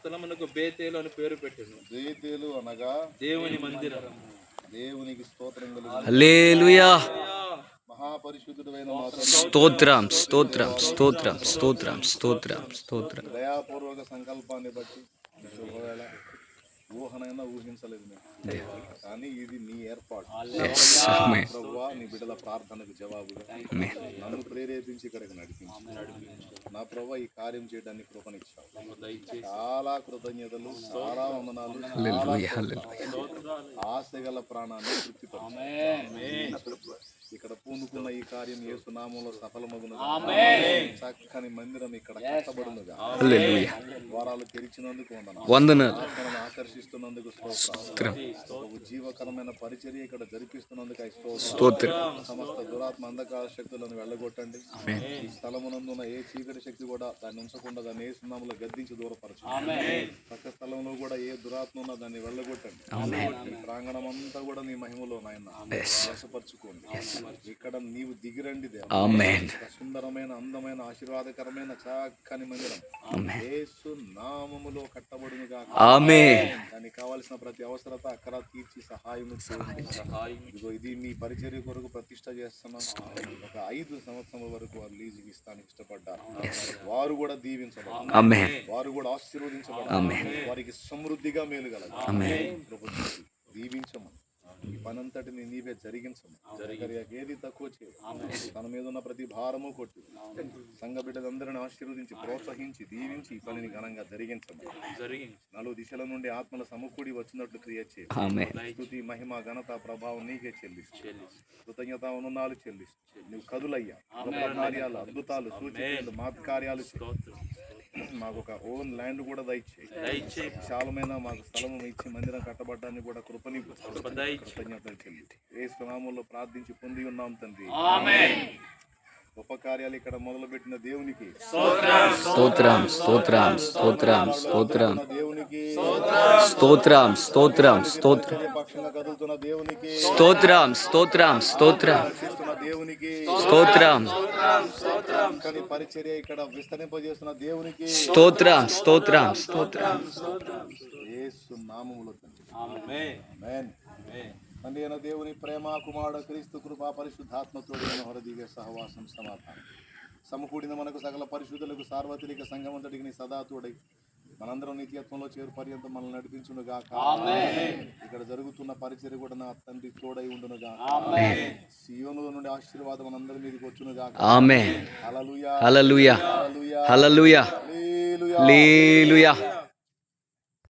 స్థలమునకు బేతేలు అని పేరు పెట్టెను. బేతేలు అనగా దేవుని మందిరం. దేవునికి స్తోత్రం కలుగును. హల్లెలూయా. మహాపరిశుద్ధుడైన మా స్తోత్రం స్తోత్రం స్తోత్రం స్తోత్రం స్తోత్రం స్తోత్రం. దయాపూర్వక సంకల్పాన్ని బట్టి శుభవేళ ఊహనైనా ఊహించలేదు మేము, కానీ ఇది నీ ఏర్పాటు. ప్రభువా, నీ బిడ్డల ప్రార్థనకు జవాబుగా నన్ను ప్రేరేపించి ఇక్కడికి నడిపించు. నా ప్రభువా, ఈ కార్యం చేయడానికి కృపనిచ్చావు. చాలా కృతజ్ఞతలు, చాలా వందనాలు. ఆశగల ప్రాణాన్ని తృప్తిపరచు. ఇక్కడ పూనుకున్న ఈ కార్యం యేసు నామములో సఫలమగును. చక్కని మందిరం ఇక్కడ కట్టబడునుగా. ద్వారాలు తెరిచినందుకు వందనాలు. ఆకర్షిస్తున్నందుకు స్తోత్రం. జీవకరమైన పరిచర్య ఇక్కడ జరిపిస్తున్నందుకు స్తోత్రం. సమస్త దురాత్మ అంధకార శక్తులను వెళ్ళగొట్టండి. ఈ స్థలమునందున్న ఏ చీకటి శక్తి కూడా దాన్ని ఉంచకుండా దాన్ని ఏ సున్నాములో గద్దించి దూరపరచు. పక్క స్థలంలో కూడా ఏ దురాత్మ ఉన్నా దాన్ని వెళ్ళగొట్టండి. ఈ ప్రాంగణం అంతా కూడా నీ మహిమలో నాయన వశపరచుకోండి. ఇక్కడ నీవు దిగిరండి దేవా. సుందరమైన, అందమైన, ఆశీర్వాదకరమైన చక్కని మందిరం యేసు నామములో కట్టబడునుగా. దానికి కావలసిన ప్రతి అవసరత అక్కడ తీర్చి సహాయము. ఇదిగో ఇది మీ పరిచర్య కొరకు ప్రతిష్ట చేస్తున్నాం. ఒక 5 సంవత్సరాల వరకు వారు లీజుకి ఇస్తానికి ఇష్టపడ్డారు. వారు కూడా దీవించబడారు, వారు కూడా ఆశీర్వదించబడారు, వారికి సమృద్ధిగా మేలు కలగాలి. దీవించమని ఈ పనంతటిని నీవే జరిగించము. ఏది తక్కువ చేయదు. తన మీద ఉన్న ప్రతి భారము కొట్టి సంఘ బిడ్డలందరిని ఆశీర్వదించి ప్రోత్సహించి దీవించి ఈ పనిని ఘనంగా జరిగించము. 4 దిశల నుండి ఆత్మల సమకూడి వచ్చినట్లు క్రియ చేయి. స్తుతి, మహిమ, ఘనత, ప్రభావం నీకే చెల్లిస్తూ కృతజ్ఞత వందనాలు చెల్లిస్తూ నువ్వు కదులయ్యా. కార్యాలు, అద్భుతాలు, సూచనలు, మాత్కార్యాలు మాకు ఒక ఓన్ ల్యాండ్ కూడా దయచేయి. విశాలమైన మాకు స్థలము ఇచ్చి మందిరం కట్టబడ్డానికి కూడా కృపని కృతజ్ఞతలు చెల్లి యేసు నామములో ప్రార్థించి పొంది ఉన్నాం తండ్రి. గొప్ప కార్యాలు ఇక్కడ మొదలుపెట్టిన దేవునికి స్తోత్రం స్తోత్రం స్తోత్రం స్తోత్రం. దేవునికి స్తోత్రం స్తోత్రం స్తోత్రం. పక్షంగా కదులుతున్న దేవునికి స్తోత్రం స్తోత్రం స్తోత్రం. దేవునికి స్తోత్రం. కానీ పరిచర్య ఇక్కడ విస్తరింపజేస్తున్న దేవునికి స్తోత్రం స్తోత్రం స్తోత్రం. యేసు నామములో ఆమేన్. తండ్రి అయిన దేవుని ప్రేమ, కుమారుడు క్రీస్తు కృపా, పరిశుద్ధాత్మతోడి హృదయ సహవాసం, సమాధానం సమకూడిన మనకు సకల పరిశుద్ధులకు సార్వత్రిక సంఘమంతటికి నీ సదా తోడై మనందరం నిత్యత్వంలో చేరు పర్యంతం మనల్ని నడిపించునుగా. ఇక్కడ జరుగుతున్న పరిచర్య కూడా నా తండ్రి తోడై ఉండునుగా. సియోనులో నుండి ఆశీర్వాదం మనందరి మీదకి వచ్చునుగా. ఆమేన్. హల్లెలూయా హల్లెలూయా హల్లెలూయా హల్లెలూయా.